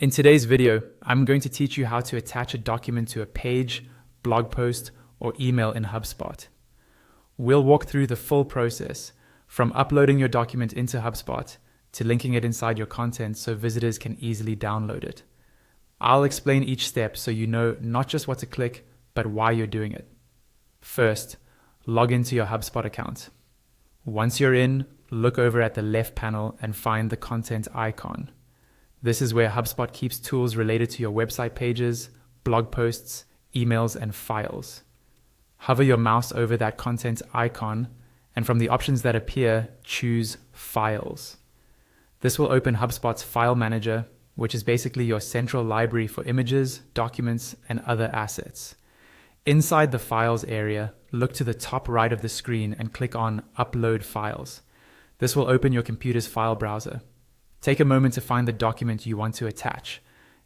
In today's video, I'm going to teach you how to attach a document to a page, blog post, or email in HubSpot. We'll walk through the full process, from uploading your document into HubSpot to linking it inside your content so visitors can easily download it. I'll explain each step so you know not just what to click, but why you're doing it. First, log into your HubSpot account. Once you're in, look over at the left panel and find the content icon. This is where HubSpot keeps tools related to your website pages, blog posts, emails, and files. Hover your mouse over that content icon, and from the options that appear, choose Files. This will open HubSpot's File Manager, which is basically your central library for images, documents, and other assets. Inside the Files area, look to the top right of the screen and click on Upload Files. This will open your computer's file browser. Take a moment to find the document you want to attach.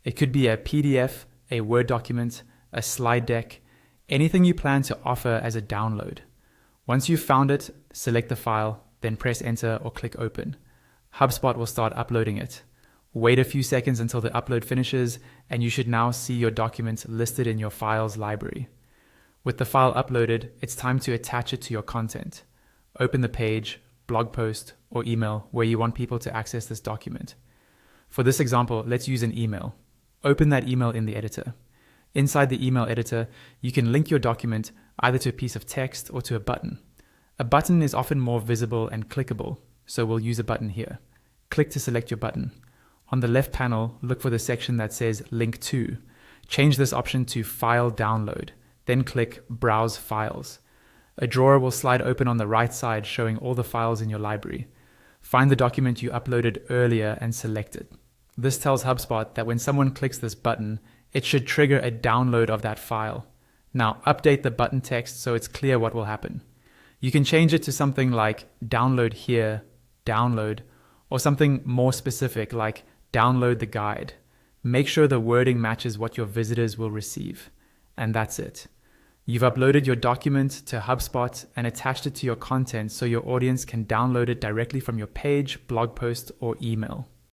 It could be a PDF, a Word document, a slide deck, anything you plan to offer as a download. Once you've found it, select the file, then press Enter or click Open. HubSpot will start uploading it. Wait a few seconds until the upload finishes, and you should now see your document listed in your files library. With the file uploaded, it's time to attach it to your content. Open the page, blog post, or email where you want people to access this document. For this example, let's use an email. Open that email in the editor. Inside the email editor, you can link your document either to a piece of text or to a button. A button is often more visible and clickable, so we'll use a button here. Click to select your button. On the left panel, look for the section that says Link To. Change this option to File Download, then click Browse Files. A drawer will slide open on the right side showing all the files in your library. Find the document you uploaded earlier and select it. This tells HubSpot that when someone clicks this button, it should trigger a download of that file. Now update the button text so it's clear what will happen. You can change it to something like download here, download, or something more specific like download the guide. Make sure the wording matches what your visitors will receive. And that's it. You've uploaded your document to HubSpot and attached it to your content so your audience can download it directly from your page, blog post, or email.